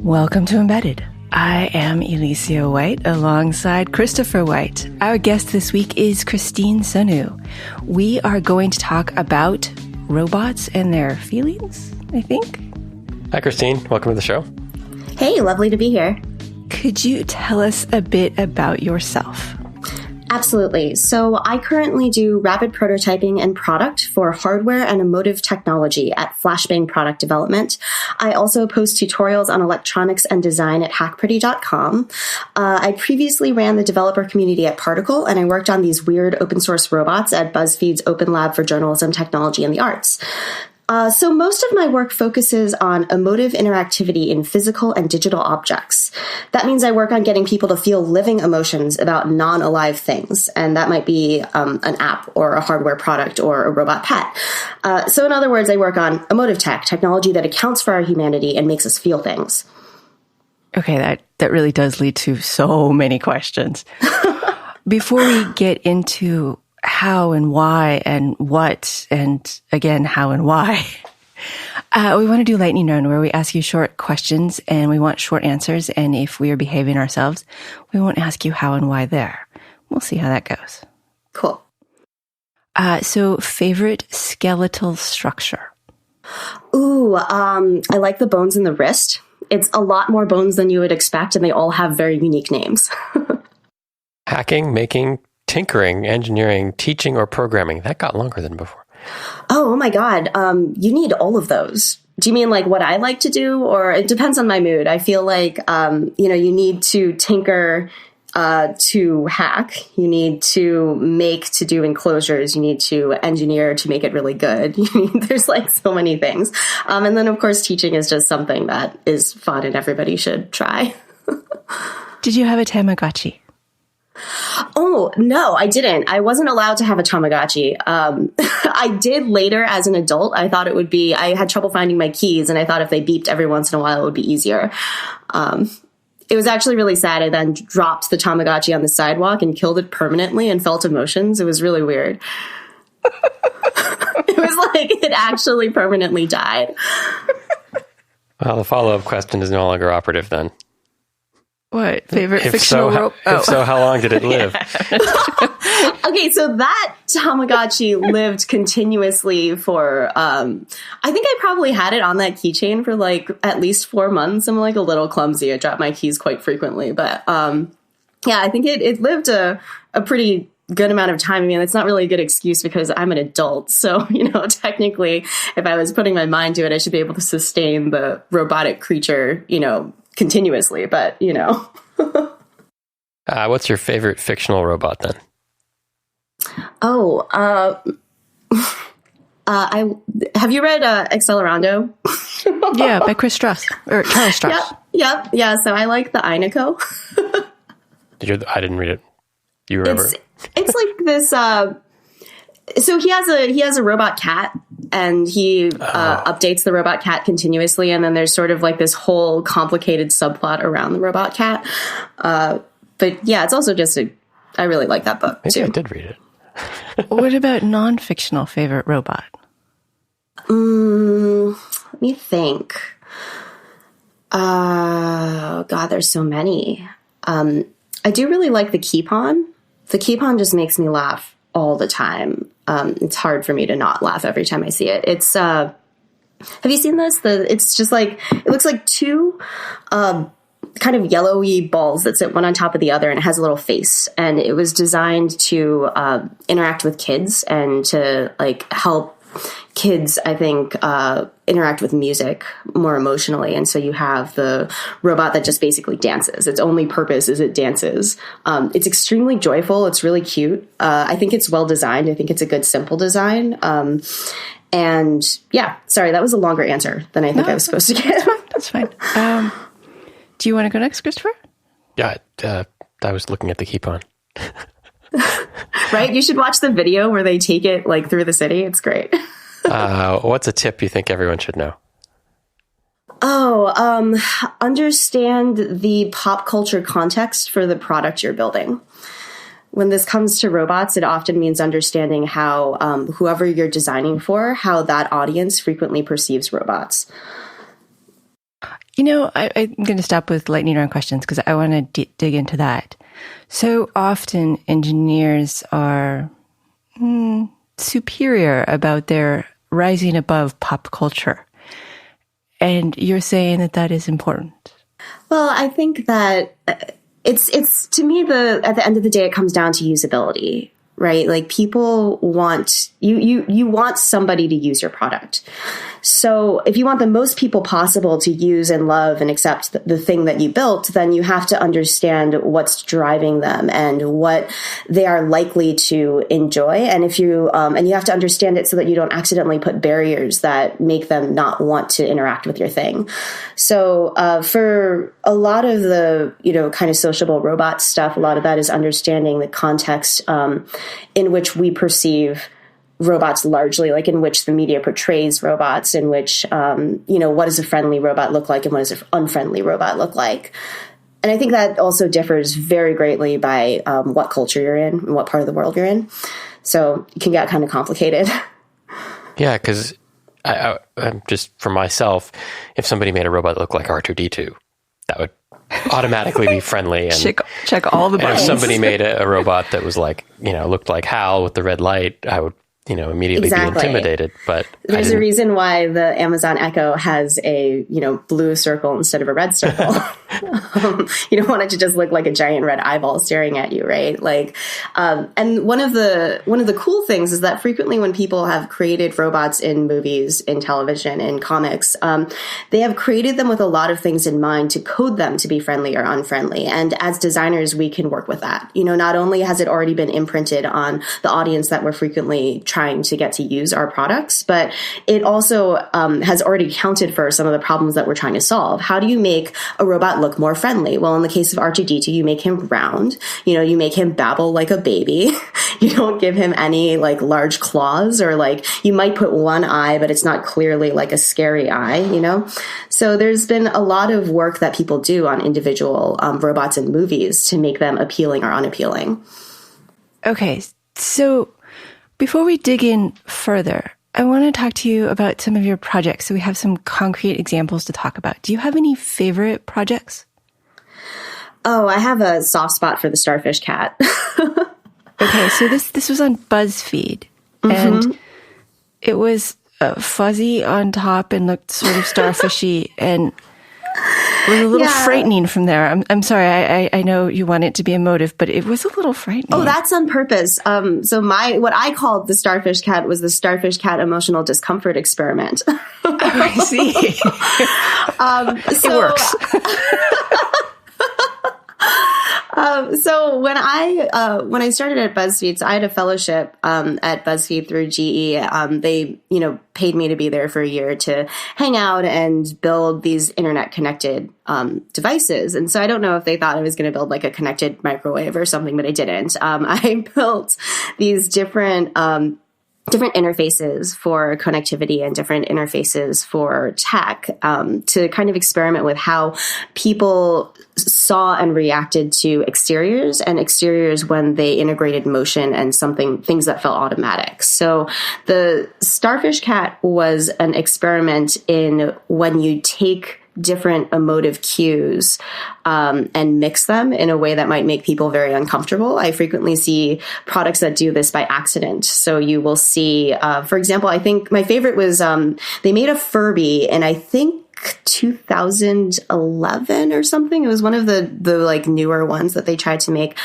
Welcome to Embedded. I am Elecia White alongside Christopher White. Our guest this week is Christine Sunu. We are going to talk about robots and their feelings, I think. Hi, Christine. Welcome to the show. Hey, lovely to be here. Could you tell us a bit about yourself? Absolutely. So I currently do rapid prototyping and product for hardware and emotive technology at Flashbang Product Development. I also post tutorials on electronics and design at hackpretty.com. I previously ran the developer community at Particle, and I worked on these weird open source robots at BuzzFeed's Open Lab for Journalism, Technology, and the Arts. So most of my work focuses on emotive interactivity in physical and digital objects. That means I work on getting people to feel living emotions about non-alive things, and that might be an app or a hardware product or a robot pet. So in other words, I work on emotive technology that accounts for our humanity and makes us feel things. Okay, that really does lead to so many questions. Before we get into how and why and what, and again, how and why. We want to do lightning round where we ask you short questions and we want short answers. And if we are behaving ourselves, we won't ask you how and why there. We'll see how that goes. Cool. So favorite skeletal structure? Ooh, I like the bones in the wrist. It's a lot more bones than you would expect, and they all have very unique names. Hacking, making, tinkering, engineering, teaching, or programming. That got longer than before. Oh my God. You need all of those. Do you mean like what I like to do? Or it depends on my mood. I feel like, you need to tinker to hack. You need to make to do enclosures. You need to engineer to make it really good. There's like so many things. And then of course, teaching is just something that is fun and everybody should try. Did you have a Tamagotchi? Oh, no, I didn't. I wasn't allowed to have a Tamagotchi. I did later as an adult. I thought I had trouble finding my keys, and I thought if they beeped every once in a while, it would be easier. It was actually really sad. I then dropped the Tamagotchi on the sidewalk and killed it permanently and felt emotions. It was really weird. It was like it actually permanently died. Well, the follow-up question is no longer operative then. What? Favorite fictional robot? If so, how long did it live? Okay, so that Tamagotchi lived continuously for, I think I probably had it on that keychain for like at least 4 months. I'm like a little clumsy. I drop my keys quite frequently. But yeah, I think it lived a pretty good amount of time. I mean, it's not really a good excuse because I'm an adult. So, technically, if I was putting my mind to it, I should be able to sustain the robotic creature, continuously, but What's your favorite fictional robot then? Oh, have you read Accelerando? Yeah, by Chris Stross or Charles Stross. Yep. Yeah. So I like the Inaco. I didn't read it. You remember? It's like this. So he has a robot cat, and he updates the robot cat continuously, and then there's sort of like this whole complicated subplot around the robot cat. But yeah, it's also just I really like that book too. I did read it. What about non-fictional favorite robot? Let me think. Oh God, there's so many. I do really like the Keepon. The Keepon just makes me laugh all the time. It's hard for me to not laugh every time I see it. It's, have you seen this? It's just like, it looks like two, kind of yellowy balls that sit one on top of the other, and it has a little face, and it was designed to, interact with kids and to like help kids, I think, interact with music more emotionally. And so you have the robot that just basically dances. Its only purpose is it dances. It's extremely joyful. It's really cute. I think it's well designed. I think it's a good, simple design. And yeah, sorry, that was a longer answer than I think I was supposed to get. That's fine. Do you want to go next, Christopher? Yeah, I was looking at the Keepon. Right? You should watch the video where they take it like through the city. It's great. What's a tip you think everyone should know? Understand the pop culture context for the product you're building. when this comes to robots, it often means understanding how whoever you're designing for, how that audience frequently perceives robots. I'm going to stop with lightning round questions because I want to dig into that. So often engineers are superior about their rising above pop culture. And you're saying that that is important. Well, I think that it's to me, at the end of the day, it comes down to usability, right? Like people want, you want somebody to use your product. So if you want the most people possible to use and love and accept the thing that you built, then you have to understand what's driving them and what they are likely to enjoy. And if you, and you have to understand it so that you don't accidentally put barriers that make them not want to interact with your thing. So for a lot of the, kind of sociable robot stuff, a lot of that is understanding the context in which we perceive robots largely, like in which the media portrays robots, in which, what does a friendly robot look like and what does an unfriendly robot look like? And I think that also differs very greatly by what culture you're in and what part of the world you're in. So it can get kind of complicated. Yeah, because I'm just for myself, if somebody made a robot look like R2-D2, that would automatically be friendly. And check all the buttons. And if somebody made a robot that was like, looked like Hal with the red light, I would immediately be intimidated. But there's a reason why the Amazon Echo has a, blue circle instead of a red circle. You don't want it to just look like a giant red eyeball staring at you, right? Like, and one of the cool things is that frequently when people have created robots in movies, in television, in comics, they have created them with a lot of things in mind to code them to be friendly or unfriendly. And as designers, we can work with that. Not only has it already been imprinted on the audience that we're frequently trying to get to use our products, but it also has already accounted for some of the problems that we're trying to solve. How do you make a robot look more friendly? Well, in the case of R2-D2, you make him round. You make him babble like a baby. You don't give him any like large claws, or like you might put one eye, but it's not clearly like a scary eye, So there's been a lot of work that people do on individual robots in movies to make them appealing or unappealing. Okay, so before we dig in further, I want to talk to you about some of your projects so we have some concrete examples to talk about. Do you have any favorite projects? Oh, I have a soft spot for the starfish cat. Okay, so this was on BuzzFeed, and it was fuzzy on top and looked sort of starfishy, and it was a little frightening from there. I'm sorry, I know you want it to be emotive, but it was a little frightening. Oh, that's on purpose. So what I called the starfish cat was the starfish cat emotional discomfort experiment. Oh, I see. It works. So when I started at BuzzFeed, so I had a fellowship at BuzzFeed through GE. They paid me to be there for a year to hang out and build these internet connected devices. And so I don't know if they thought I was going to build like a connected microwave or something, but I didn't. I built these different interfaces for connectivity and different interfaces for tech to kind of experiment with how people saw and reacted to exteriors when they integrated motion and things that felt automatic. So the starfish cat was an experiment in when you take different emotive cues and mix them in a way that might make people very uncomfortable. I frequently see products that do this by accident. So you will see, for example, I think my favorite was they made a Furby, and I think 2011 or something. It was one of the like newer ones that they tried to make,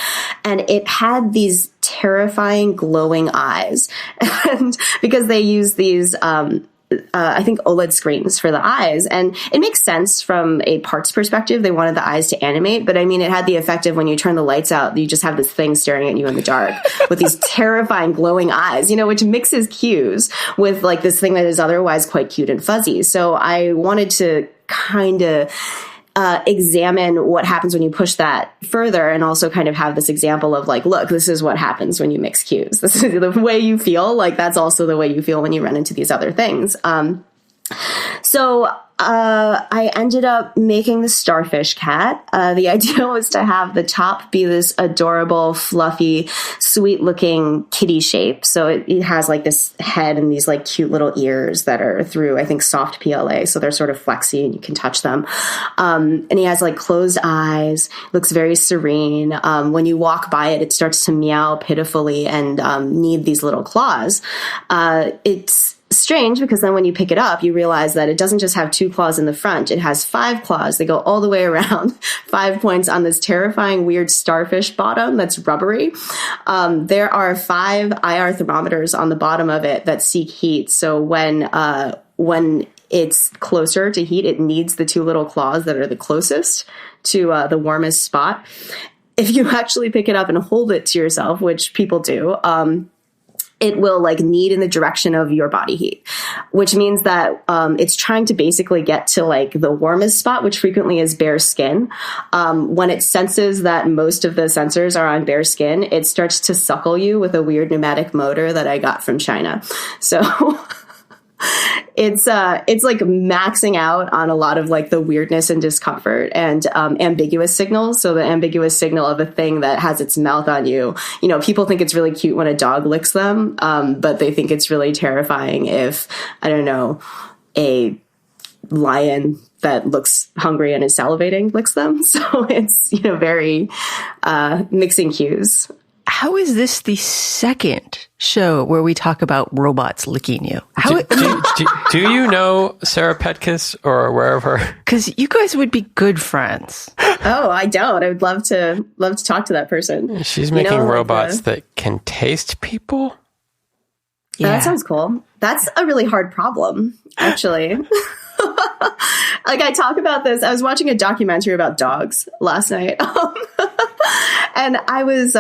and it had these terrifying glowing eyes, and because they use these I think OLED screens for the eyes. And it makes sense from a parts perspective. They wanted the eyes to animate, but I mean, it had the effect of when you turn the lights out, you just have this thing staring at you in the dark with these terrifying glowing eyes, which mixes cues with like this thing that is otherwise quite cute and fuzzy. So I wanted to kind of examine what happens when you push that further, and also kind of have this example of like, look, this is what happens when you mix cues. This is the way you feel. Like that's also the way you feel when you run into these other things. So I ended up making the starfish cat. The idea was to have the top be this adorable, fluffy, sweet-looking kitty shape. So it has like this head and these like cute little ears that are through, I think, soft PLA. So they're sort of flexy and you can touch them. And he has like closed eyes, looks very serene. When you walk by it, it starts to meow pitifully and need these little claws. It's strange because then when you pick it up, you realize that it doesn't just have 2 claws in the front. It has 5 claws. They go all the way around, 5 points on this terrifying, weird starfish bottom that's rubbery. There are 5 IR thermometers on the bottom of it that seek heat. So when it's closer to heat, it needs the 2 little claws that are the closest to the warmest spot. If you actually pick it up and hold it to yourself, which people do, it will like knead in the direction of your body heat, which means that it's trying to basically get to like the warmest spot, which frequently is bare skin. When it senses that most of the sensors are on bare skin, it starts to suckle you with a weird pneumatic motor that I got from China. So it's like maxing out on a lot of like the weirdness and discomfort and ambiguous signals. So the ambiguous signal of a thing that has its mouth on you. You know, people think it's really cute when a dog licks them, but they think it's really terrifying if, I don't know, a lion that looks hungry and is salivating licks them. So it's, you know, very mixing cues. How is this the second show where we talk about robots licking you? Do you know Sarah Petkus or wherever? Because you guys would be good friends. Oh, I don't. I would love to talk to that person. She's making robots that can taste people. Yeah. That sounds cool. That's a really hard problem, actually. Like I talk about this. I was watching a documentary about dogs last night. And I was,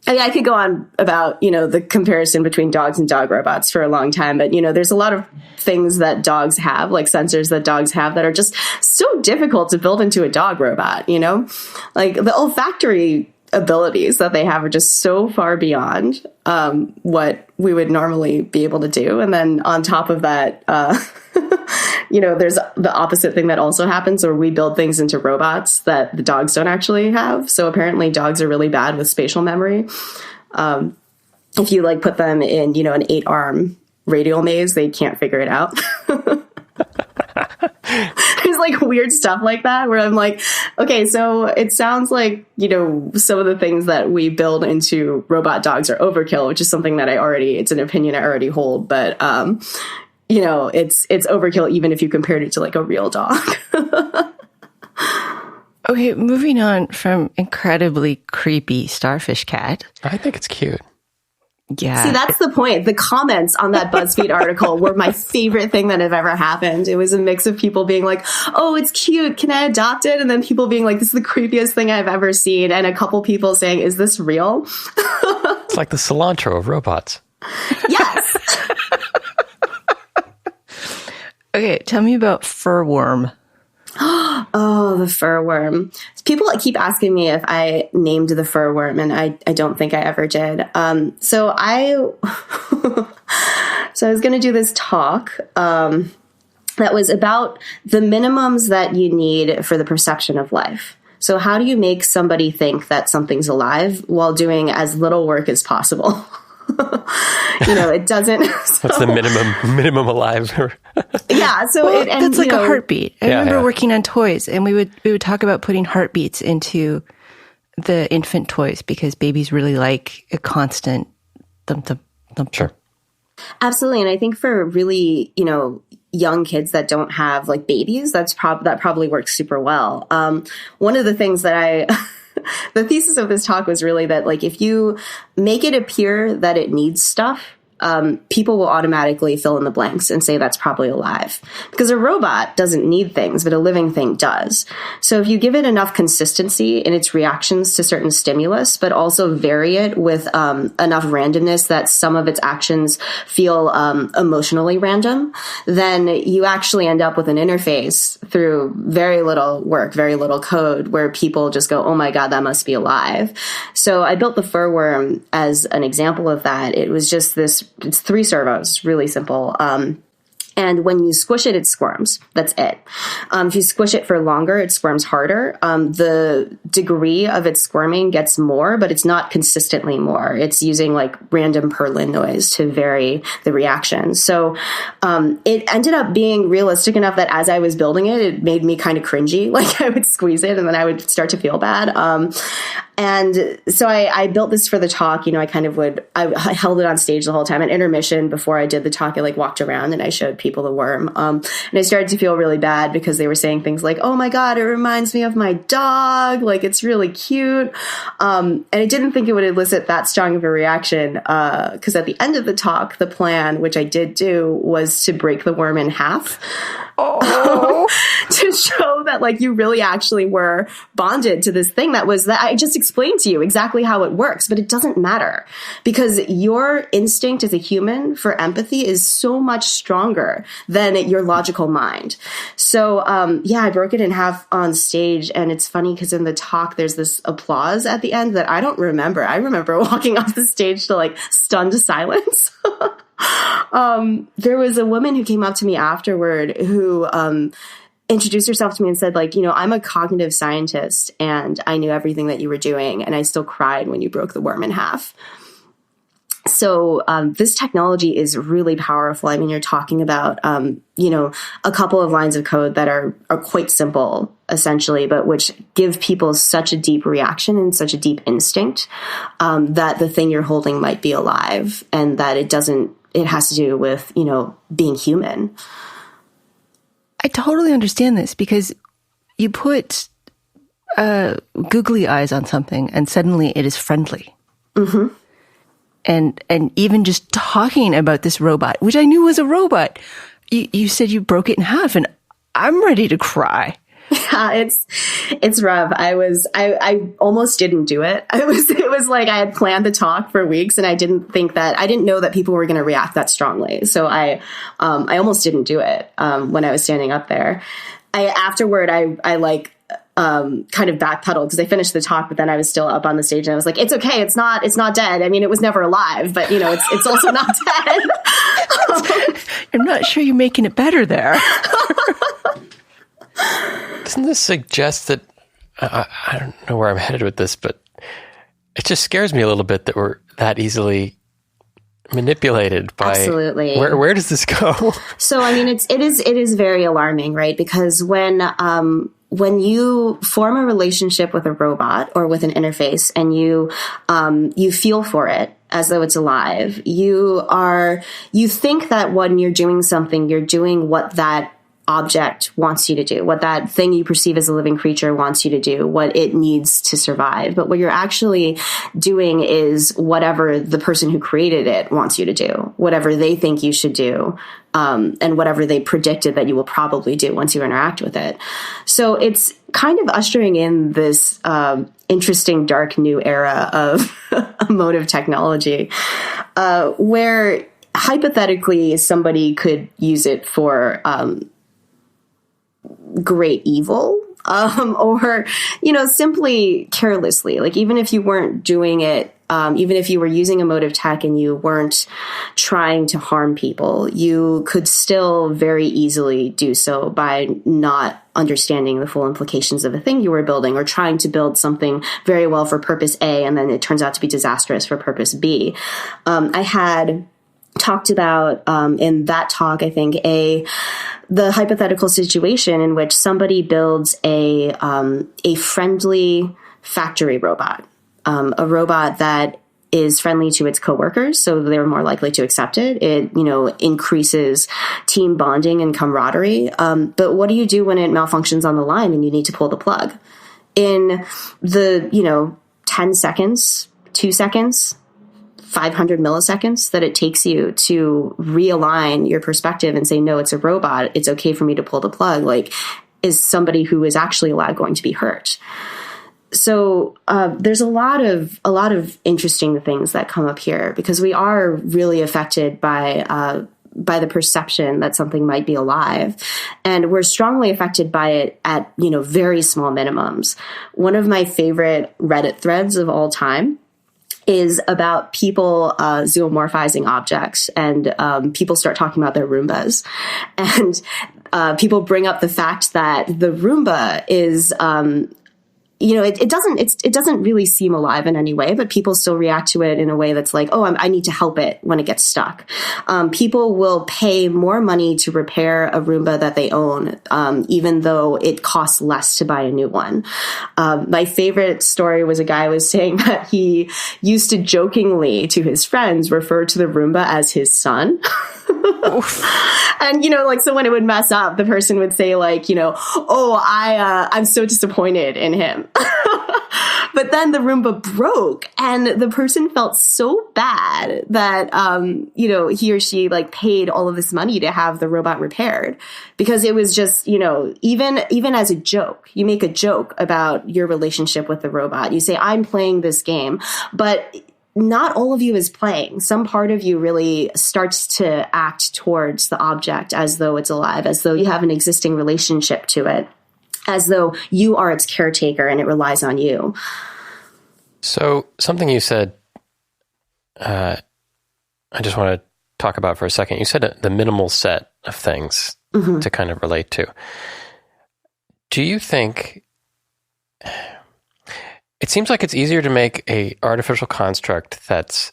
I could go on about, you know, the comparison between dogs and dog robots for a long time. But, you know, there's a lot of things that dogs have, like sensors that dogs have that are just so difficult to build into a dog robot, you know, like the olfactory abilities that they have are just so far beyond what we would normally be able to do. And then on top of that, you know, there's the opposite thing that also happens where we build things into robots that the dogs don't actually have. So apparently dogs are really bad with spatial memory. If you like put them in, you know, an 8-arm radial maze, they can't figure it out. There's like weird stuff like that where I'm like, okay, so it sounds like, you know, some of the things that we build into robot dogs are overkill, which is something that it's an opinion I already hold. But, you know, it's overkill even if you compared it to like a real dog. Okay, moving on from incredibly creepy starfish cat. I think it's cute. Yeah. See, that's the point. The comments on that BuzzFeed article were my favorite thing that have ever happened. It was a mix of people being like, oh, it's cute. Can I adopt it? And then people being like, this is the creepiest thing I've ever seen. And a couple people saying, is this real? It's like the cilantro of robots. Yes. Okay, tell me about furworm. Oh, the furworm. People keep asking me if I named the furworm, and I don't think I ever did. So I was going to do this talk that was about the minimums that you need for the perception of life. So how do you make somebody think that something's alive while doing as little work as possible? You know, it doesn't. So, what's the minimum alive? Yeah, so well, that's like a heartbeat. I remember working on toys, and we would talk about putting heartbeats into the infant toys because babies really like a constant thump thump thump. Sure, absolutely, and I think for really, you know, young kids that don't have like babies, that probably works super well. One of the things that the thesis of this talk was really that, like, if you make it appear that it needs stuff, people will automatically fill in the blanks and say that's probably alive. Because a robot doesn't need things, but a living thing does. So if you give it enough consistency in its reactions to certain stimulus, but also vary it with enough randomness that some of its actions feel emotionally random, then you actually end up with an interface through very little work, very little code, where people just go, oh my God, that must be alive. So I built the furworm as an example of that. It was just it's 3 servos, really simple. And when you squish it, it squirms. That's it. If you squish it for longer, it squirms harder. The degree of its squirming gets more, but it's not consistently more. It's using like random purlin noise to vary the reaction. So it ended up being realistic enough that as I was building it, it made me kind of cringy. Like I would squeeze it and then I would start to feel bad. And so I built this for the talk. I I held it on stage the whole time. At intermission, before I did the talk, I walked around and I showed people the worm. And I started to feel really bad because they were saying things like, "Oh my God, it reminds me of my dog. Like it's really cute." And I didn't think it would elicit that strong of a reaction because at the end of the talk, the plan, which I did do, was to break the worm in half. Oh. To show that you really actually were bonded to this thing that I just explained to you exactly how it works, but it doesn't matter because your instinct as a human for empathy is so much stronger than your logical mind. So, I broke it in half on stage, and it's funny because in the talk, there's this applause at the end that I don't remember. I remember walking off the stage to stunned silence. There was a woman who came up to me afterward who introduced herself to me and said, I'm a cognitive scientist and I knew everything that you were doing, and I still cried when you broke the worm in half. So this technology is really powerful. I mean, you're talking about, a couple of lines of code that are quite simple, essentially, but which give people such a deep reaction and such a deep instinct that the thing you're holding might be alive, and that it has to do with, being human. I totally understand this because you put googly eyes on something and suddenly it is friendly. Mm-hmm. And even just talking about this robot, which I knew was a robot, you said you broke it in half, and I'm ready to cry. Yeah, it's rough. I almost didn't do it. It was like I had planned the talk for weeks, and I didn't know that people were going to react that strongly. So I almost didn't do it when I was standing up there. Afterward, I kind of backpedaled because I finished the talk, but then I was still up on the stage and I was like, "It's okay. It's not dead. I mean, it was never alive, but it's also not dead." I'm not sure you're making it better there. Doesn't this suggest that I don't know where I'm headed with this, but it just scares me a little bit that we're that easily manipulated by. Absolutely. Where does this go? So I mean, it is very alarming, right? Because when you form a relationship with a robot or with an interface and you feel for it as though it's alive, you think that when you're doing something, you're doing what that object wants you to do, what that thing you perceive as a living creature wants you to do, what it needs to survive. But what you're actually doing is whatever the person who created it wants you to do, whatever they think you should do, and whatever they predicted that you will probably do once you interact with it. So it's kind of ushering in this interesting, dark new era of emotive technology, where hypothetically somebody could use it for great evil, or, simply carelessly. Like, even if you weren't doing it, even if you were using emotive tech and you weren't trying to harm people, you could still very easily do so by not understanding the full implications of the thing you were building, or trying to build something very well for purpose A, and then it turns out to be disastrous for purpose B. I had talked about in that talk, I think, the hypothetical situation in which somebody builds a friendly factory robot, a robot that is friendly to its coworkers, so they're more likely to accept it. It, increases team bonding and camaraderie. But what do you do when it malfunctions on the line and you need to pull the plug? In the, 10 seconds, 2 seconds, 500 milliseconds that it takes you to realign your perspective and say, no, it's a robot, it's okay for me to pull the plug, is somebody who is actually alive going to be hurt? So there's a lot of interesting things that come up here, because we are really affected by the perception that something might be alive, and we're strongly affected by it at very small minimums. One of my favorite Reddit threads of all time is about people zoomorphizing objects, and people start talking about their Roombas. And people bring up the fact that the Roomba is it doesn't really seem alive in any way, but people still react to it in a way that's like, oh, I need to help it when it gets stuck. People will pay more money to repair a Roomba that they own, even though it costs less to buy a new one. My favorite story was a guy was saying that he used to jokingly to his friends refer to the Roomba as his son. And, so when it would mess up, the person would say like, I'm so disappointed in him. But then the Roomba broke, and the person felt so bad that, he or she like paid all of this money to have the robot repaired, because it was just, even as a joke, you make a joke about your relationship with the robot. You say, I'm playing this game, but not all of you is playing. Some part of you really starts to act towards the object as though it's alive, as though you have an existing relationship to it, as though you are its caretaker and it relies on you. So something you said, I just want to talk about for a second. You said the minimal set of things to kind of relate to. Do you think... It seems like it's easier to make a artificial construct that's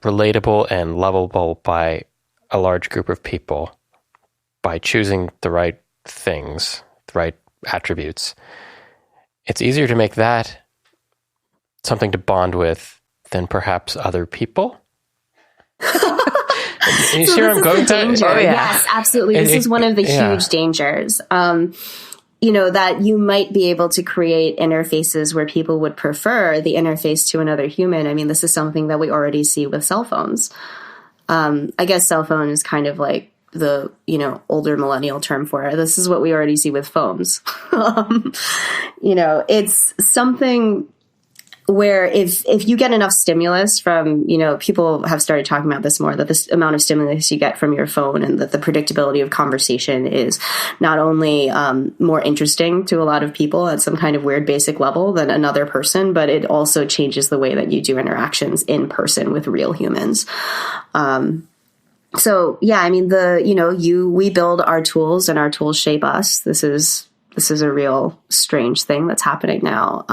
relatable and lovable by a large group of people by choosing the right things, the right attributes. It's easier to make that something to bond with than perhaps other people. You see where I'm going with that? Oh, yeah. Yes, absolutely. This is one of the huge dangers. That you might be able to create interfaces where people would prefer the interface to another human. I mean, this is something that we already see with cell phones. I guess cell phone is kind of like the, older millennial term for it. This is what we already see with phones. It's something where if you get enough stimulus from, people have started talking about this more, that this amount of stimulus you get from your phone and that the predictability of conversation is not only more interesting to a lot of people at some kind of weird basic level than another person, but it also changes the way that you do interactions in person with real humans. So yeah, I mean, we build our tools and our tools shape us. This is a real strange thing that's happening now.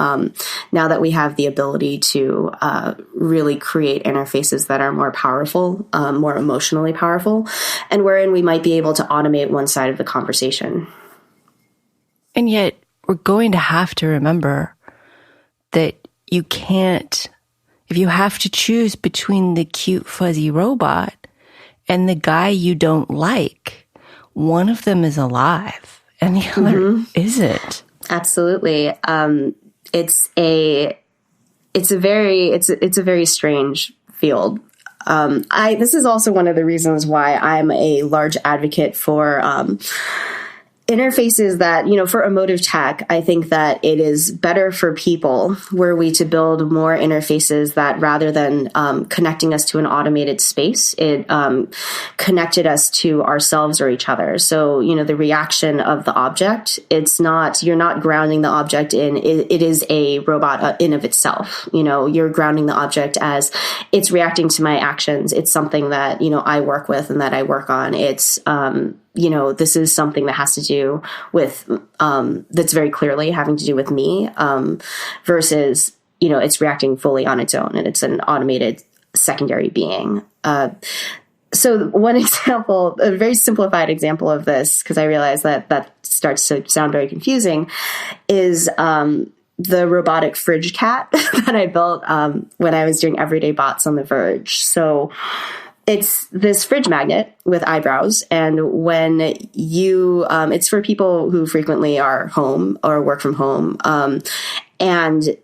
Now that we have the ability to really create interfaces that are more powerful, more emotionally powerful, and wherein we might be able to automate one side of the conversation. And yet we're going to have to remember that you can't, if you have to choose between the cute fuzzy robot and the guy you don't like, one of them is alive and the other isn't. Absolutely. It's a very strange field. This is also one of the reasons why I'm a large advocate for interfaces that, for emotive tech. I think that it is better for people were we to build more interfaces that, rather than connecting us to an automated space, it connected us to ourselves or each other. So, the reaction of the object, you're not grounding the object in, it is a robot in of itself. You're grounding the object as it's reacting to my actions. It's something that, I work with and that I work on. It's, this is something that has to do with, that's very clearly having to do with me, versus, it's reacting fully on its own and it's an automated secondary being. So one example, a very simplified example of this, because I realize that starts to sound very confusing, is the robotic fridge cat that I built when I was doing everyday bots on The Verge. So it's this fridge magnet with eyebrows, and when it's for people who frequently are home or work from home, and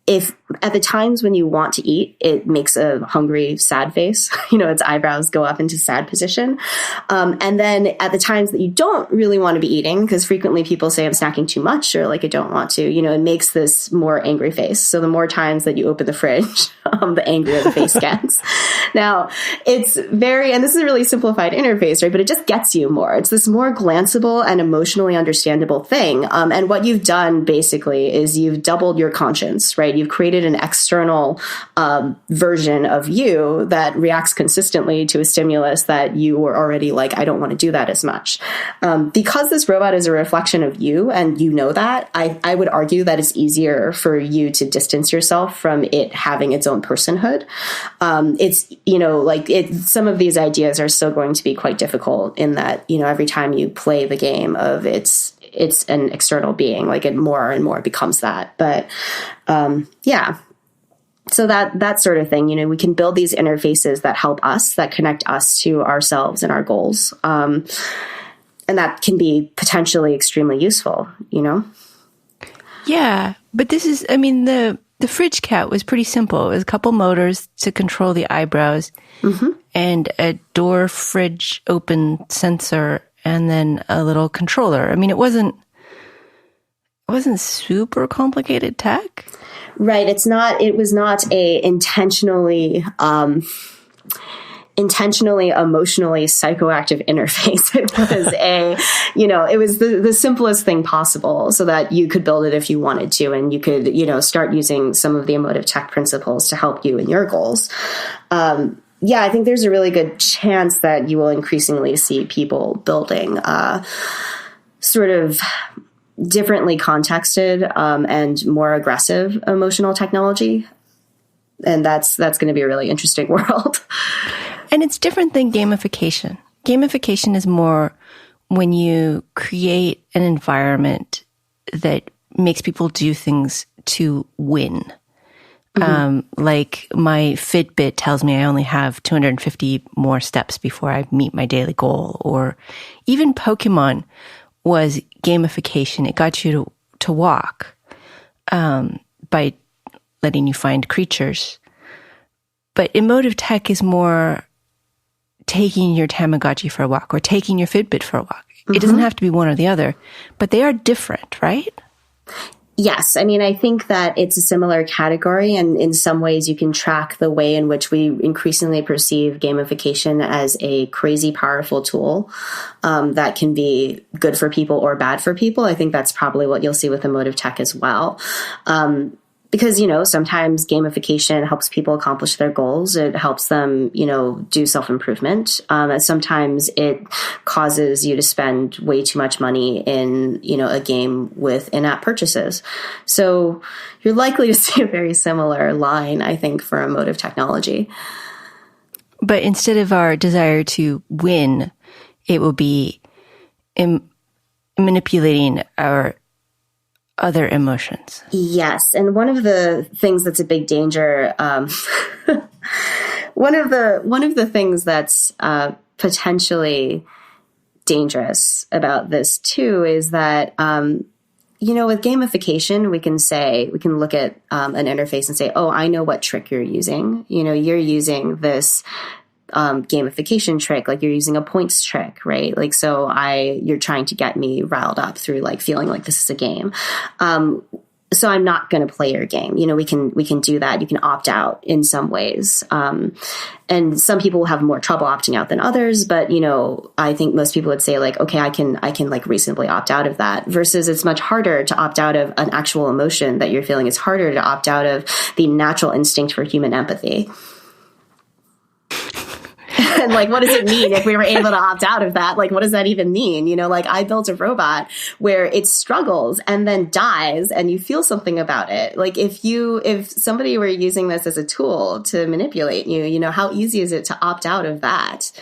if at the times when you want to eat, it makes a hungry, sad face, its eyebrows go up into sad position. And then at the times that you don't really want to be eating, because frequently people say I'm snacking too much or like I don't want to, it makes this more angry face. So the more times that you open the fridge, the angrier the face gets. Now, it's and this is a really simplified interface, right? But it just gets you more. It's this more glanceable and emotionally understandable thing. And what you've done basically is you've doubled your conscience, right? You've created created an external version of you that reacts consistently to a stimulus that you were already like, I don't want to do that as much. Because this robot is a reflection of you, and you know that, I would argue that it's easier for you to distance yourself from it having its own personhood. Some of these ideas are still going to be quite difficult in that, every time you play the game of it's an external being, like it more and more becomes that. But so that sort of thing, we can build these interfaces that help us, that connect us to ourselves and our goals. And that can be potentially extremely useful, Yeah, but this is, the fridge cat was pretty simple. It was a couple motors to control the eyebrows and a door fridge open sensor and then a little controller. It wasn't super complicated tech. Right. It was not a intentionally emotionally psychoactive interface. It was it was the simplest thing possible so that you could build it if you wanted to, and you could, start using some of the emotive tech principles to help you in your goals. I think there's a really good chance that you will increasingly see people building sort of differently contexted and more aggressive emotional technology. And that's going to be a really interesting world. And it's different than gamification. Gamification is more when you create an environment that makes people do things to win. Like my Fitbit tells me I only have 250 more steps before I meet my daily goal. Or even Pokemon was gamification. It got you to walk by letting you find creatures. But emotive tech is more taking your Tamagotchi for a walk or taking your Fitbit for a walk. It doesn't have to be one or the other, but they are different, right? Yes. I think that it's a similar category, and in some ways you can track the way in which we increasingly perceive gamification as a crazy powerful tool that can be good for people or bad for people. I think that's probably what you'll see with emotive tech as well. Because, sometimes gamification helps people accomplish their goals. It helps them, do self-improvement. Sometimes it causes you to spend way too much money in, a game with in-app purchases. So you're likely to see a very similar line, I think, for emotive technology. But instead of our desire to win, it will be manipulating our other emotions. Yes. And one of the things that's a big danger, one of the things that's potentially dangerous about this too is that, with gamification, we can look at an interface and say, oh, I know what trick you're using. You're using this gamification trick, like you're using a points trick, right? Like, you're trying to get me riled up through like feeling like this is a game. So I'm not going to play your game. We can do that. You can opt out in some ways. And some people will have more trouble opting out than others, but, I think most people would say like, okay, I can like reasonably opt out of that, versus it's much harder to opt out of an actual emotion that you're feeling. It's harder to opt out of the natural instinct for human empathy. And like, what does it mean if we were able to opt out of that? Like, what does that even mean? Like I built a robot where it struggles and then dies and you feel something about it. Like if somebody were using this as a tool to manipulate you, how easy is it to opt out of that?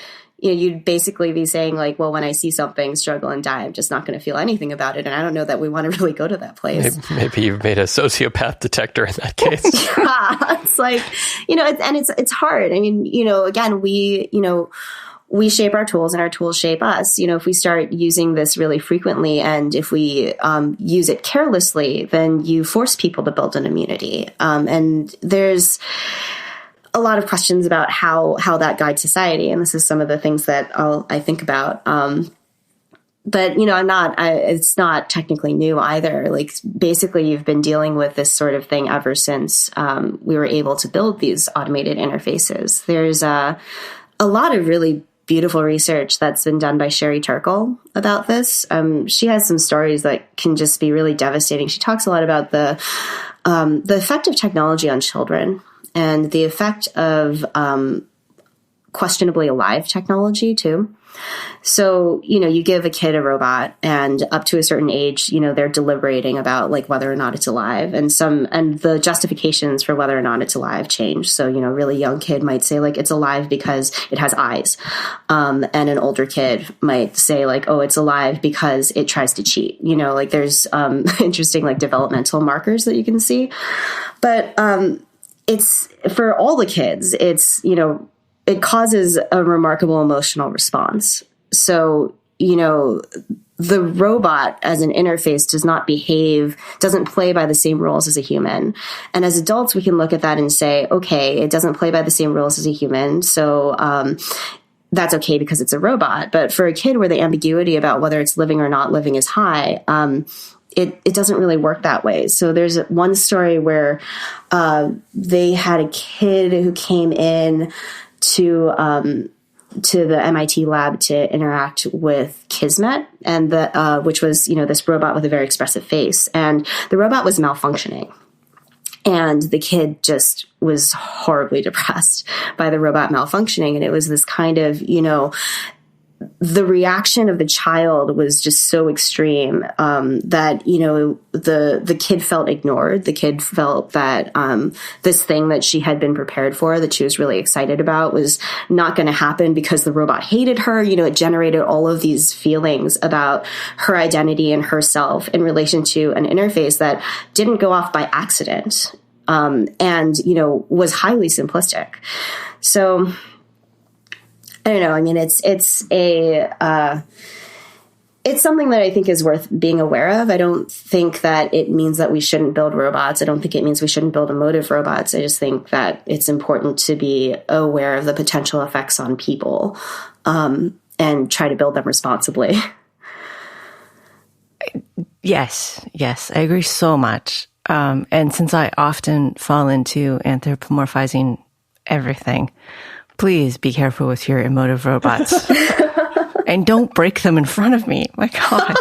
You'd basically be saying like, well, when I see something struggle and die, I'm just not going to feel anything about it. And I don't know that we want to really go to that place. Maybe you've made a sociopath detector in that case. Yeah, it's like, it's hard. Again, we shape our tools and our tools shape us. If we start using this really frequently and if we use it carelessly, then you force people to build an immunity. And there's a lot of questions about how that guides society. And this is some of the things that I think about. But, it's not technically new either. Like basically you've been dealing with this sort of thing ever since we were able to build these automated interfaces. There's a lot of really beautiful research that's been done by Sherry Turkle about this. She has some stories that can just be really devastating. She talks a lot about the the effect of technology on children and the effect of questionably alive technology too. So, you give a kid a robot and up to a certain age, they're deliberating about like whether or not it's alive, and the justifications for whether or not it's alive change. So, a really young kid might say like it's alive because it has eyes. And an older kid might say like, oh, it's alive because it tries to cheat. Like there's interesting like developmental markers that you can see. But it's for all the kids, it's, it causes a remarkable emotional response. So, the robot as an interface doesn't play by the same rules as a human. And as adults, we can look at that and say, okay, it doesn't play by the same rules as a human. So, that's okay because it's a robot. But for a kid where the ambiguity about whether it's living or not living is high, it doesn't really work that way. So there's one story where they had a kid who came in to the MIT lab to interact with Kismet, and which was this robot with a very expressive face, and the robot was malfunctioning, and the kid just was horribly depressed by the robot malfunctioning, and it was this kind of the reaction of the child was just so extreme that the kid felt ignored. The kid felt that this thing that she had been prepared for, that she was really excited about, was not going to happen because the robot hated her. It generated all of these feelings about her identity and herself in relation to an interface that didn't go off by accident, and was highly simplistic. So I don't know. I mean, it's something that I think is worth being aware of. I don't think that it means that we shouldn't build robots. I don't think it means we shouldn't build emotive robots. I just think that it's important to be aware of the potential effects on people, and try to build them responsibly. Yes, I agree so much. And since I often fall into anthropomorphizing everything, please be careful with your emotive robots. And don't break them in front of me. My God.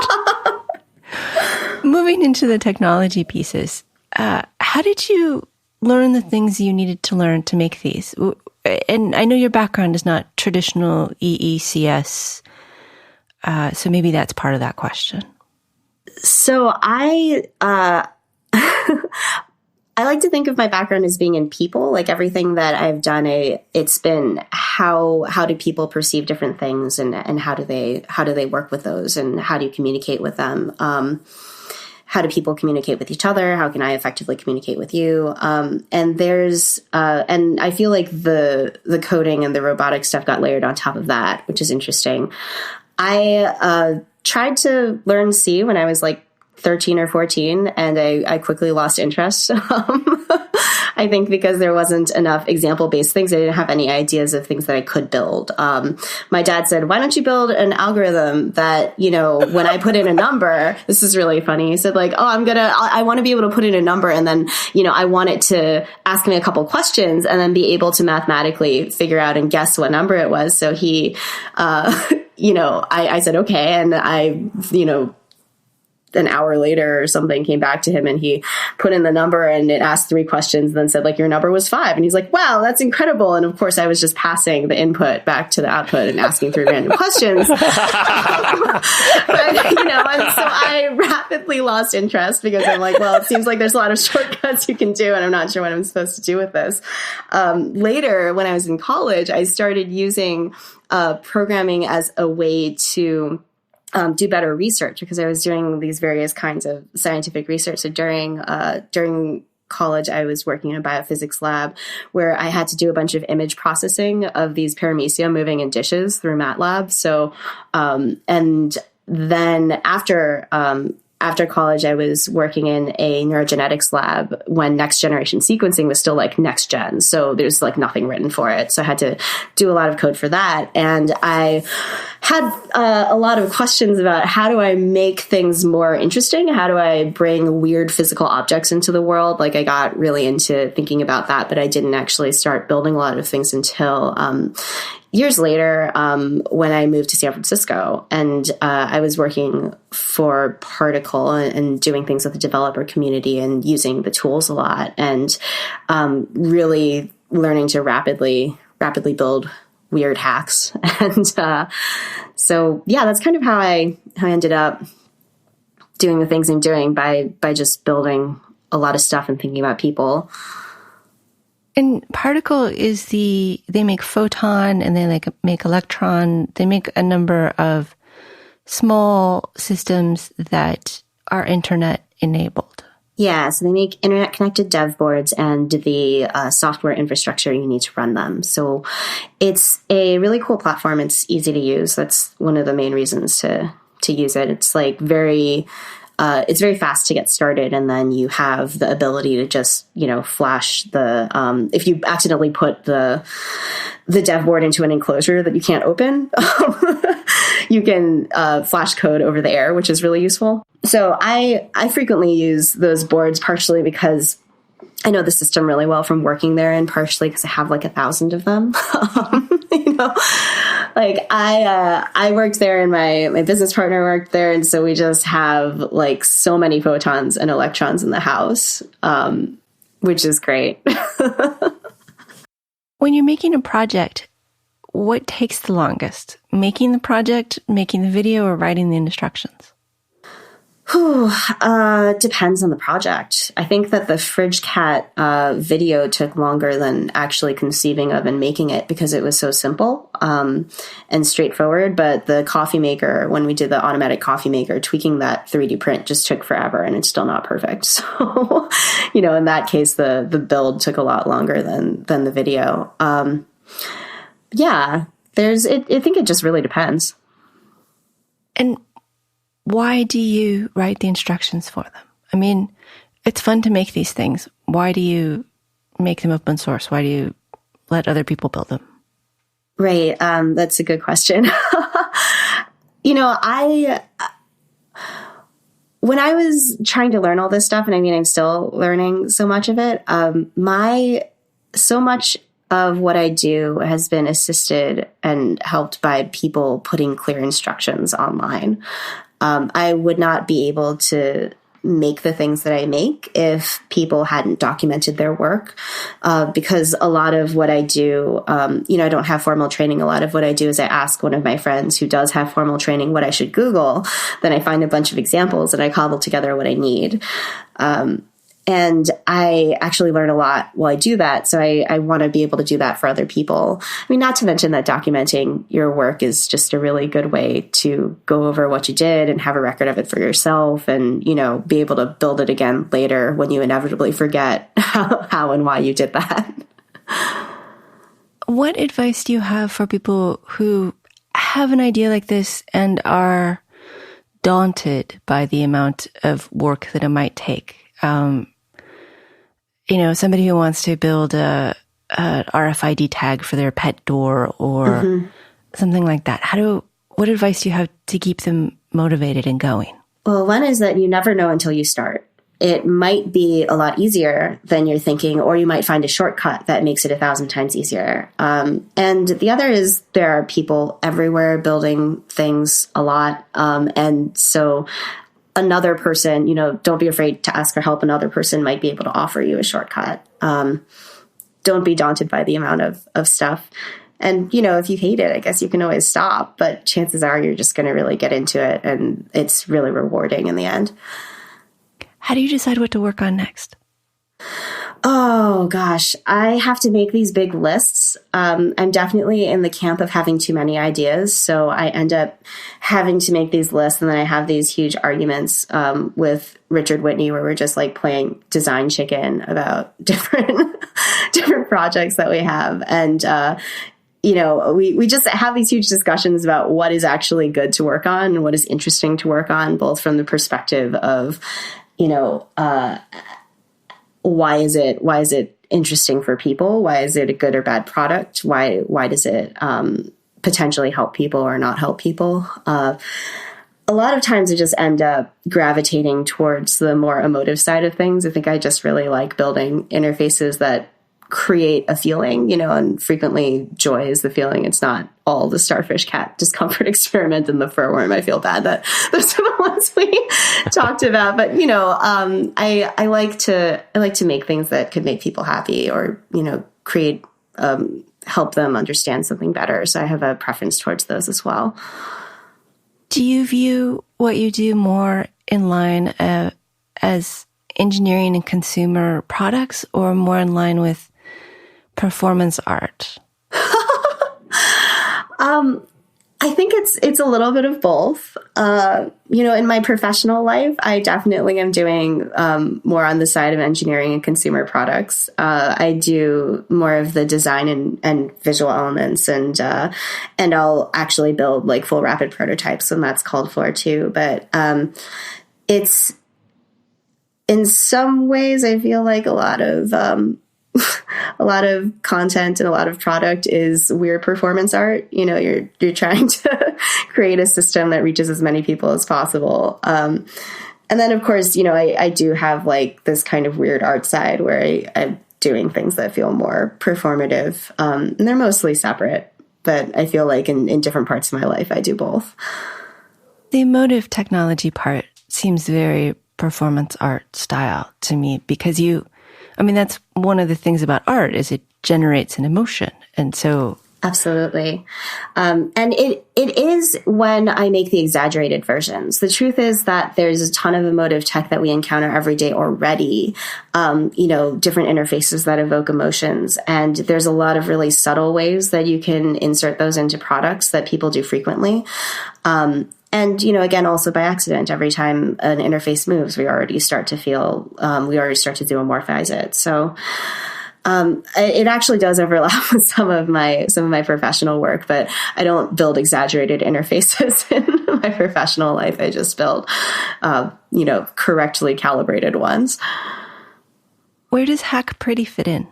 Moving into the technology pieces, how did you learn the things you needed to learn to make these? And I know your background is not traditional EECS, so maybe that's part of that question. So I like to think of my background as being in people. Like everything that I've done, it's been how do people perceive different things, and how do they work with those, and how do you communicate with them? How do people communicate with each other? How can I effectively communicate with you? And there's and I feel like the coding and the robotic stuff got layered on top of that, which is interesting. I tried to learn C when I was like 13 or 14, and I quickly lost interest. I think because there wasn't enough example-based things. I didn't have any ideas of things that I could build. My dad said, why don't you build an algorithm that, when I put in a number, this is really funny. He said like, oh, I want to be able to put in a number, and then, I want it to ask me a couple questions and then be able to mathematically figure out and guess what number it was. So he, I said, okay. And I, an hour later or something, came back to him and he put in the number and it asked 3 questions, then said like, your number was 5. And he's like, wow, that's incredible. And of course I was just passing the input back to the output and asking 3 random questions. But, and so I rapidly lost interest because I'm like, well, it seems like there's a lot of shortcuts you can do and I'm not sure what I'm supposed to do with this. Later, when I was in college, I started using programming as a way to do better research, because I was doing these various kinds of scientific research. So during college, I was working in a biophysics lab where I had to do a bunch of image processing of these paramecia moving in dishes through MATLAB. So, and then after college, I was working in a neurogenetics lab when next generation sequencing was still like next gen. So there's like nothing written for it. So I had to do a lot of code for that. And I had a lot of questions about how do I make things more interesting? How do I bring weird physical objects into the world? Like I got really into thinking about that, but I didn't actually start building a lot of things until years later when I moved to San Francisco. And I was working for Particle and doing things with the developer community and using the tools a lot and really learning to rapidly build weird hacks. And so, yeah, that's kind of how I ended up doing the things I'm doing by just building a lot of stuff and thinking about people. And Particle is they make Photon and they make Electron. They make a number of small systems that are internet enabled. Yeah, so they make internet-connected dev boards and the software infrastructure you need to run them. So it's a really cool platform. It's easy to use. That's one of the main reasons to use it. It's like it's very fast to get started, and then you have the ability to just, flash the if you accidentally put the dev board into an enclosure that you can't open, you can flash code over the air, which is really useful. So I frequently use those boards partially because I know the system really well from working there, and partially because I have like 1,000 of them. Like I worked there and my business partner worked there. And so we just have like so many photons and electrons in the house, which is great. When you're making a project, what takes the longest? Making the project, making the video, or writing the instructions? Depends on the project. I think that the Fridge Cat video took longer than actually conceiving of and making it because it was so simple and straightforward. But the coffee maker, when we did the automatic coffee maker, tweaking that 3D print just took forever and it's still not perfect. So, in that case, the build took a lot longer than the video. Yeah, I think it just really depends. And why do you write the instructions for them? I mean, it's fun to make these things. Why do you make them open source? Why do you let other people build them? Right. That's a good question. When I was trying to learn all this stuff, and I mean, I'm still learning so much of it, so much of what I do has been assisted and helped by people putting clear instructions online. I would not be able to make the things that I make if people hadn't documented their work, because a lot of what I do, I don't have formal training. A lot of what I do is I ask one of my friends who does have formal training what I should Google. Then I find a bunch of examples and I cobble together what I need. And I actually learn a lot while I do that. So I want to be able to do that for other people. I mean, not to mention that documenting your work is just a really good way to go over what you did and have a record of it for yourself and, be able to build it again later when you inevitably forget how and why you did that. What advice do you have for people who have an idea like this and are daunted by the amount of work that it might take? Somebody who wants to build a RFID tag for their pet door or something like that. What advice do you have to keep them motivated and going? Well, one is that you never know until you start. It might be a lot easier than you're thinking, or you might find a shortcut that makes it 1,000 times easier. And the other is there are people everywhere building things a lot. And so another person, don't be afraid to ask for help. Another person might be able to offer you a shortcut. Don't be daunted by the amount of stuff. And, if you hate it, I guess you can always stop. But chances are you're just going to really get into it. And it's really rewarding in the end. How do you decide what to work on next? Oh, gosh, I have to make these big lists. I'm definitely in the camp of having too many ideas. So I end up having to make these lists. And then I have these huge arguments with Richard Whitney where we're just like playing design chicken about different projects that we have. And, we just have these huge discussions about what is actually good to work on and what is interesting to work on, both from the perspective of, why is it interesting for people? Why is it a good or bad product? Why does it potentially help people or not help people. A lot of times I just end up gravitating towards the more emotive side of things. I think I just really like building interfaces that create a feeling, and frequently joy is the feeling. It's not all the starfish cat discomfort experiment and the fur worm. I feel bad that those are the ones we talked about. But, I like to make things that could make people happy or, create, help them understand something better. So I have a preference towards those as well. Do you view what you do more in line as engineering and consumer products, or more in line with performance art? I think it's a little bit of both. In my professional life, I definitely am doing more on the side of engineering and consumer products. I do more of the design and visual elements, and I'll actually build like full rapid prototypes when that's called for too. But it's in some ways I feel like a lot of content and a lot of product is weird performance art. You're trying to create a system that reaches as many people as possible. And then of course, I do have like this kind of weird art side where I'm doing things that feel more performative. And they're mostly separate, but I feel like in different parts of my life, I do both. The emotive technology part seems very performance art style to me, because that's one of the things about art is it generates an emotion. And so... Absolutely. And it is when I make the exaggerated versions. The truth is that there's a ton of emotive tech that we encounter every day already, different interfaces that evoke emotions. And there's a lot of really subtle ways that you can insert those into products that people do frequently. And, again, also by accident, every time an interface moves, we already start to zoomorphize it. So it actually does overlap with some of my professional work, but I don't build exaggerated interfaces in my professional life. I just build, correctly calibrated ones. Where does Hack Pretty fit in?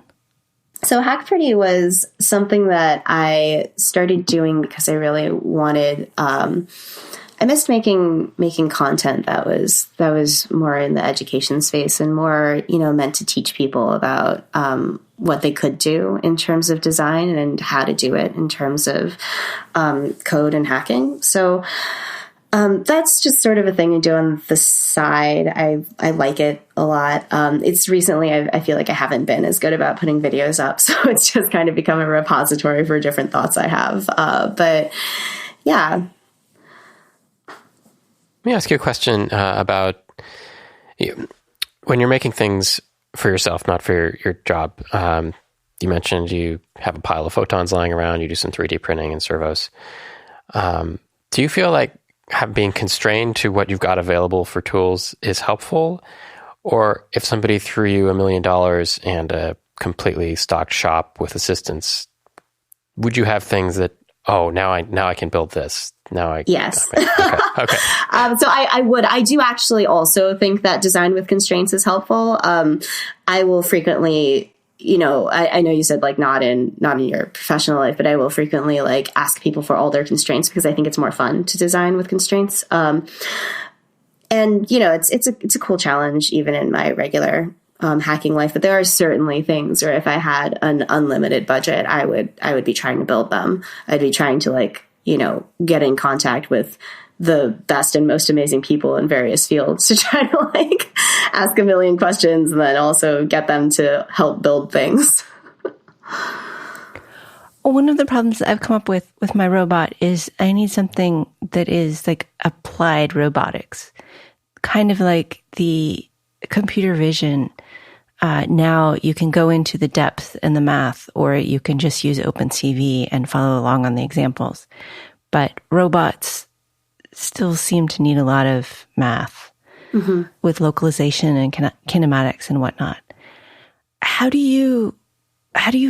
So Hack Pretty was something that I started doing because I really wanted, I missed making content that was more in the education space and more, meant to teach people about what they could do in terms of design and how to do it in terms of code and hacking. So that's just sort of a thing I do on the side. I like it a lot. It's recently, I feel like I haven't been as good about putting videos up. So it's just kind of become a repository for different thoughts I have. But yeah. Let me ask you a question about when you're making things for yourself, not for your job. You mentioned you have a pile of photons lying around. You do some 3D printing and servos. Do you feel like being constrained to what you've got available for tools is helpful? Or if somebody threw you $1 million and a completely stocked shop with assistants, would you have things that, now I can build this? Yes. Okay. So I would. I do actually also think that design with constraints is helpful. I will frequently, I know you said like not in your professional life, but I will frequently like ask people for all their constraints because I think it's more fun to design with constraints. And it's a cool challenge even in my regular hacking life. But there are certainly things where if I had an unlimited budget, I would be trying to build them. I'd be trying to get in contact with the best and most amazing people in various fields to try to ask a million questions and then also get them to help build things. One of the problems that I've come up with my robot is I need something that is like applied robotics, kind of like the computer vision. Now you can go into the depth and the math, or you can just use OpenCV and follow along on the examples. But robots still seem to need a lot of math with localization and kinematics and whatnot. How do you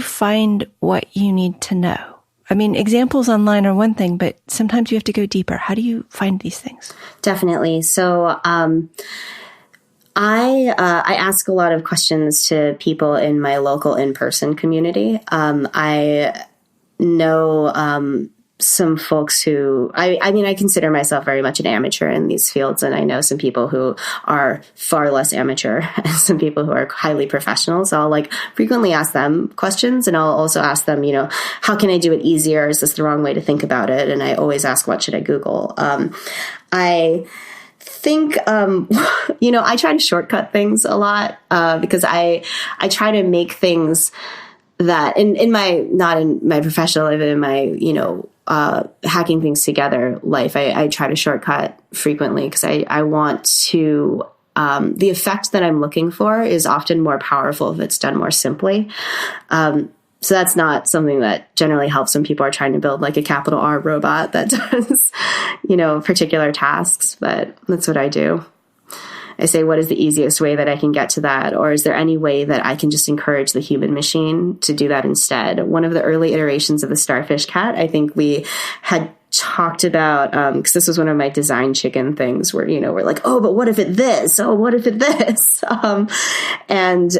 find what you need to know? I mean, examples online are one thing, but sometimes you have to go deeper. How do you find these things? Definitely. So, I ask a lot of questions to people in my local in-person community. I know some folks who, I mean, I consider myself very much an amateur in these fields. And I know some people who are far less amateur and some people who are highly professional. So I'll like frequently ask them questions, and I'll also ask them, how can I do it easier? Is this the wrong way to think about it? And I always ask, what should I Google? I think, I try to shortcut things a lot, because I try to make things that in my, not in my professional life, but in my, hacking things together life, I try to shortcut frequently because I want to, the effect that I'm looking for is often more powerful if it's done more simply. So that's not something that generally helps when people are trying to build like a capital R robot that does, particular tasks, but that's what I do. I say, what is the easiest way that I can get to that? Or is there any way that I can just encourage the human machine to do that instead? One of the early iterations of the Starfish Cat, I think we had talked about, because this was one of my design chicken things where, we're like, oh, but what if it this? Oh, what if it this? And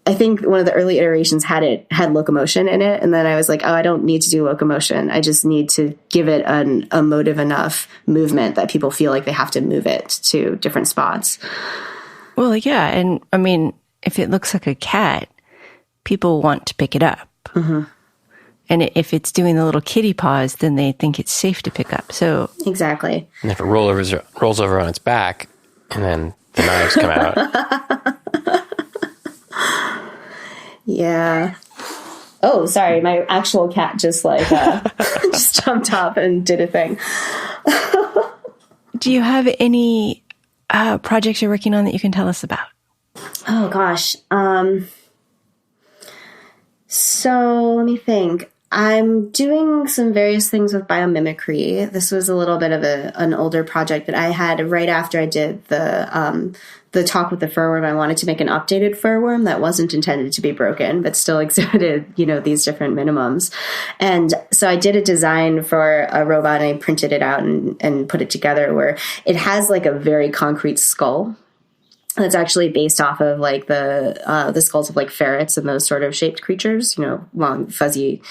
I think one of the early iterations had locomotion in it. And then I was like, oh, I don't need to do locomotion. I just need to give it a motive enough movement that people feel like they have to move it to different spots. Well, yeah. And I mean, if it looks like a cat, people want to pick it up. Mm-hmm. And if it's doing the little kitty paws, then they think it's safe to pick up. So exactly. And if it rolls over on its back, and then the knives come out. Yeah. Oh, sorry. My actual cat just just jumped up and did a thing. Do you have any projects you're working on that you can tell us about? Oh, gosh. So let me think. I'm doing some various things with biomimicry. This was a little bit of an older project that I had right after I did the talk with the furworm. I wanted to make an updated furworm that wasn't intended to be broken, but still exhibited, these different minimums. And so I did a design for a robot, and I printed it out and put it together where it has like a very concrete skull. That's actually based off of like the skulls of like ferrets and those sort of shaped creatures, long, fuzzy,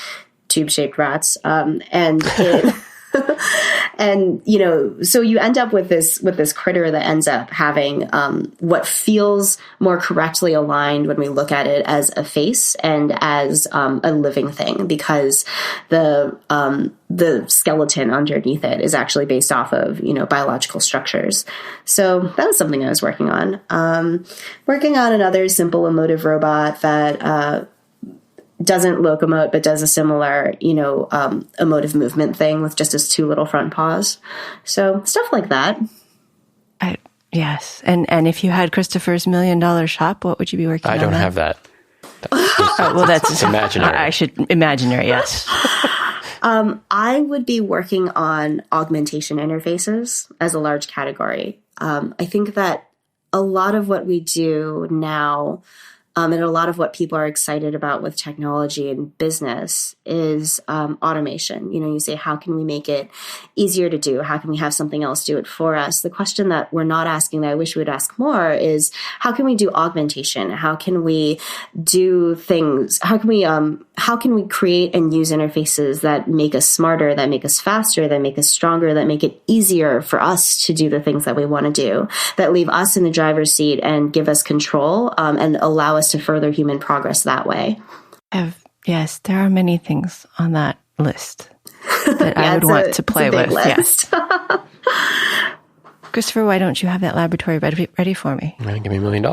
tube-shaped rats. And it, and so you end up with this critter that ends up having what feels more correctly aligned when we look at it as a face and as a living thing, because the skeleton underneath it is actually based off of biological structures. So that was something I was working on. Working on another simple emotive robot that doesn't locomote, but does a similar, emotive movement thing with just his two little front paws. So stuff like that. Yes. And if you had Christopher's $1 million shop, what would you be working on? I don't have that. Well, that's imaginary. Imaginary, yes. I would be working on augmentation interfaces as a large category. I think that a lot of what we do now, and a lot of what people are excited about with technology and business is automation. You say, how can we make it easier to do? How can we have something else do it for us? The question that we're not asking that I wish we would ask more is, how can we do augmentation? How can we do things? How can we create and use interfaces that make us smarter, that make us faster, that make us stronger, that make it easier for us to do the things that we want to do, that leave us in the driver's seat and give us control and allow us to further human progress that way? Yes, there are many things on that list that I would want to play with. Yes. Christopher, why don't you have that laboratory ready for me? Give me $1 million.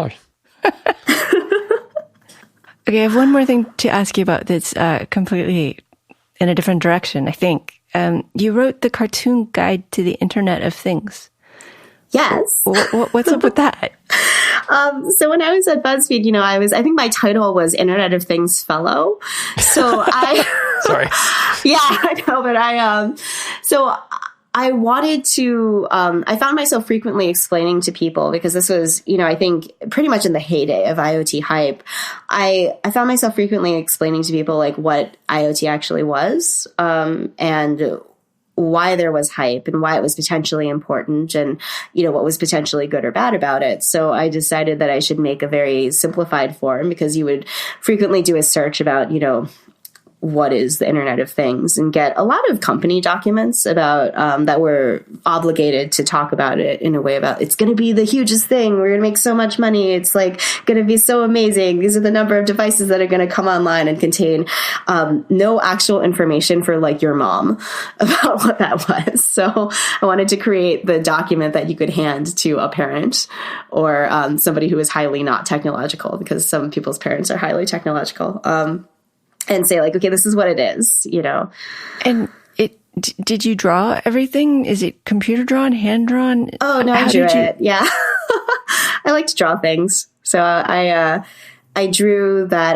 Okay, I have one more thing to ask you about that's completely in a different direction, I think. You wrote the cartoon guide to the Internet of Things. Yes. What's up with that? So when I was at BuzzFeed, I think my title was Internet of Things Fellow. So Sorry. Yeah, I know, but so I wanted to, I found myself frequently explaining to people, because this was, I think pretty much in the heyday of IoT hype, I found myself frequently explaining to people like what IoT actually was, and why there was hype and why it was potentially important and, what was potentially good or bad about it. So I decided that I should make a very simplified form, because you would frequently do a search about, what is the Internet of Things, and get a lot of company documents about that we're obligated to talk about it in a way about it's going to be the hugest thing. We're going to make so much money. It's like going to be so amazing. These are the number of devices that are going to come online and contain no actual information for like your mom about what that was. So I wanted to create the document that you could hand to a parent or somebody who is highly not technological, because some people's parents are highly technological. And say like, okay, this is what it is, you know. And did you draw everything? Is it computer drawn, hand drawn? Oh no, I drew it. Yeah, I like to draw things, so I drew that.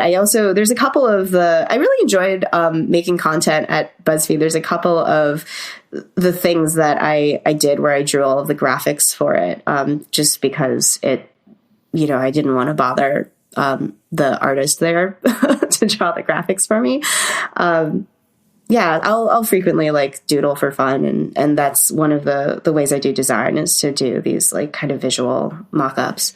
There's a couple of I really enjoyed making content at BuzzFeed. There's a couple of the things that I did where I drew all of the graphics for it, just because I didn't want to bother the artist there to draw the graphics for me. I'll frequently like doodle for fun. And that's one of the ways I do design, is to do these like kind of visual mock-ups.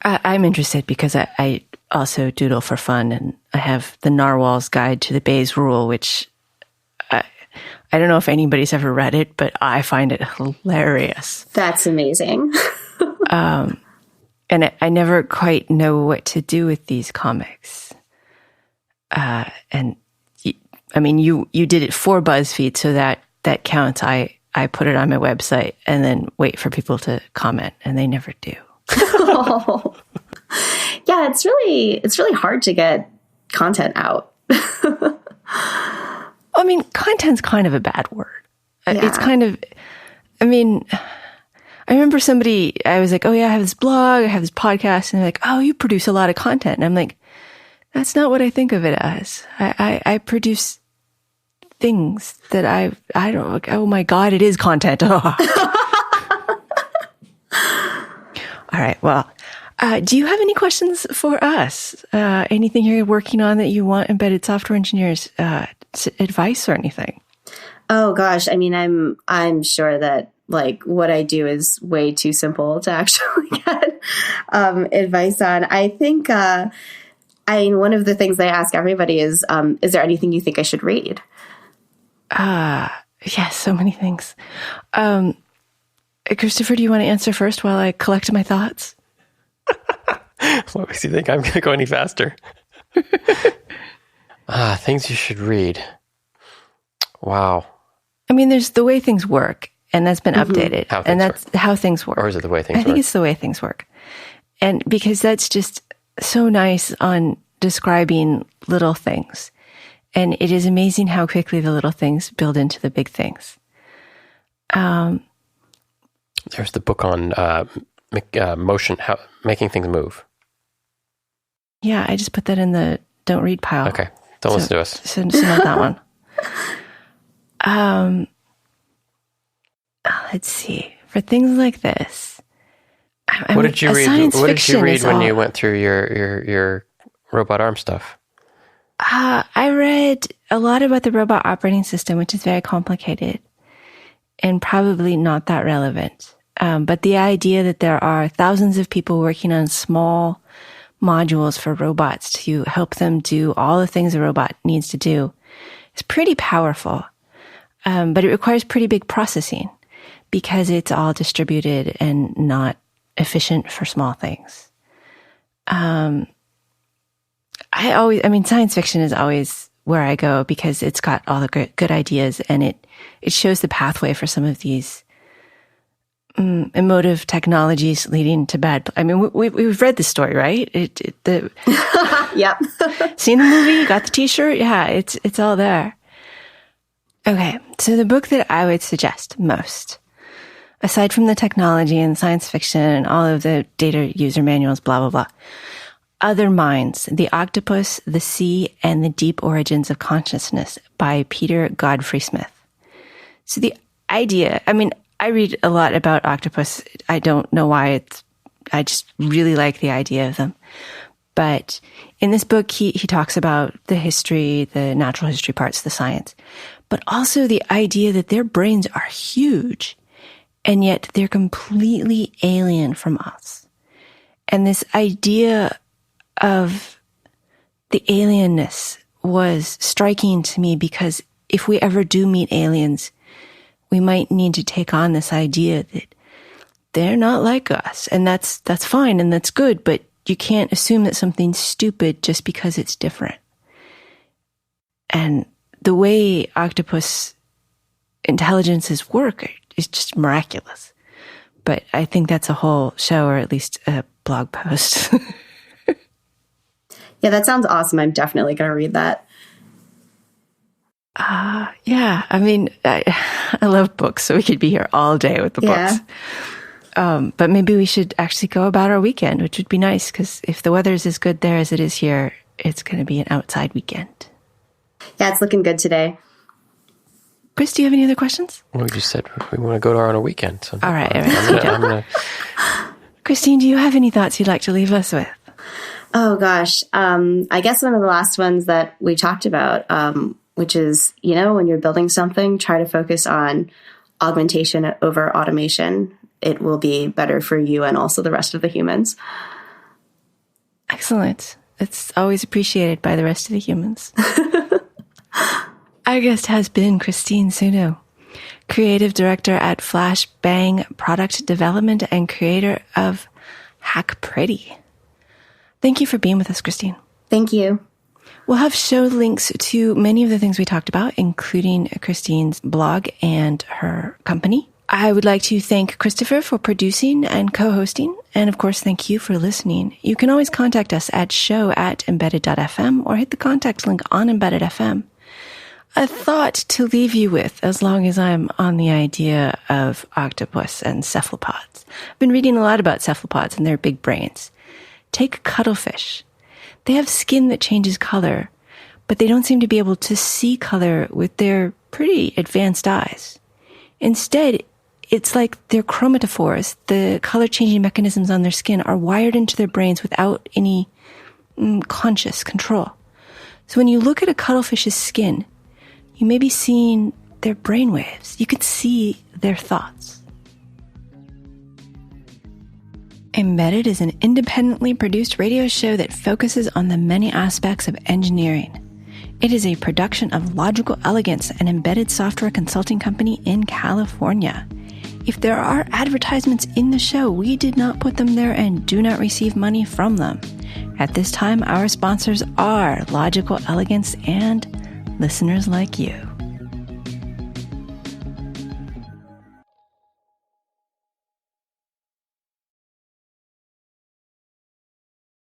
I'm interested because I also doodle for fun, and I have the Narwhal's Guide to the Bayes Rule, which I don't know if anybody's ever read it, but I find it hilarious. That's amazing. And I never quite know what to do with these comics. And you did it for BuzzFeed, so that counts. I put it on my website and then wait for people to comment, and they never do. Oh. Yeah, it's really hard to get content out. I mean, content's kind of a bad word. Yeah. It's kind of, I remember I was like, oh yeah, I have this blog, I have this podcast, and they're like, oh, you produce a lot of content. And I'm like, that's not what I think of it as. I produce things that I don't, oh my God, it is content. Oh. All right, well, do you have any questions for us? Anything you're working on that you want embedded software engineers advice or anything? Oh gosh, I'm sure that like what I do is way too simple to actually get advice on. I think one of the things I ask everybody is there anything you think I should read? Yes, so many things. Christopher, do you want to answer first while I collect my thoughts? What makes you think I'm going to go any faster? Things you should read. Wow. There's The Way Things Work, and that's been updated. And that's how things work. Or is it The Way Things Work? I think it's The Way Things Work. And because that's just so nice on describing little things. And it is amazing how quickly the little things build into the big things. There's the book on motion, making things move. Yeah, I just put that in the don't read pile. Okay, don't listen to us. So not that one. Let's see. For things like this, what did you read? What did you read when you went through your robot arm stuff? I read a lot about the robot operating system, which is very complicated and probably not that relevant. But the idea that there are thousands of people working on small modules for robots to help them do all the things a robot needs to do is pretty powerful. But it requires pretty big processing because it's all distributed and not efficient for small things. Science fiction is always where I go because it's got all the good ideas, and it shows the pathway for some of these emotive technologies leading to bad. We've read the story, right? Yep. Seen the movie? Got the T-shirt? Yeah, it's all there. Okay, so the book that I would suggest most, aside from the technology and science fiction and all of the data user manuals, blah blah blah. Other Minds, The Octopus, the Sea, and the Deep Origins of Consciousness by Peter Godfrey-Smith. So the idea, I read a lot about octopus. I don't know why I just really like the idea of them. But in this book, he talks about the history, the natural history parts, the science, but also the idea that their brains are huge, and yet they're completely alien from us. And this idea of the alienness was striking to me because if we ever do meet aliens, we might need to take on this idea that they're not like us. And that's fine and that's good, but you can't assume that something's stupid just because it's different. And the way octopus intelligences work is just miraculous. But I think that's a whole show, or at least a blog post. Yeah, that sounds awesome. I'm definitely going to read that. Yeah, I mean, I love books, so we could be here all day with the books. But maybe we should actually go about our weekend, which would be nice, because if the weather is as good there as it is here, it's going to be an outside weekend. Yeah, it's looking good today. Chris, do you have any other questions? We just said we want to go on a weekend. So all right. I'm gonna... Christine, do you have any thoughts you'd like to leave us with? Oh, gosh. I guess one of the last ones that we talked about, which is, when you're building something, try to focus on augmentation over automation. It will be better for you and also the rest of the humans. Excellent. It's always appreciated by the rest of the humans. Our guest has been Christine Sunu, creative director at Flashbang Product Development and creator of Hack Pretty. Thank you for being with us, Christine. Thank you. We'll have show links to many of the things we talked about, including Christine's blog and her company. I would like to thank Christopher for producing and co-hosting, and of course, thank you for listening. You can always contact us at show@embedded.fm or hit the contact link on Embedded.fm. A thought to leave you with, as long as I'm on the idea of octopus and cephalopods. I've been reading a lot about cephalopods and their big brains. Take cuttlefish. They have skin that changes color, but they don't seem to be able to see color with their pretty advanced eyes. Instead, it's like they're chromatophores. The color-changing mechanisms on their skin are wired into their brains without any conscious control. So when you look at a cuttlefish's skin, you may be seeing their brainwaves. You could see their thoughts. Embedded is an independently produced radio show that focuses on the many aspects of engineering. It is a production of Logical Elegance, an embedded software consulting company in California. If there are advertisements in the show, we did not put them there and do not receive money from them. At this time, our sponsors are Logical Elegance and listeners like you.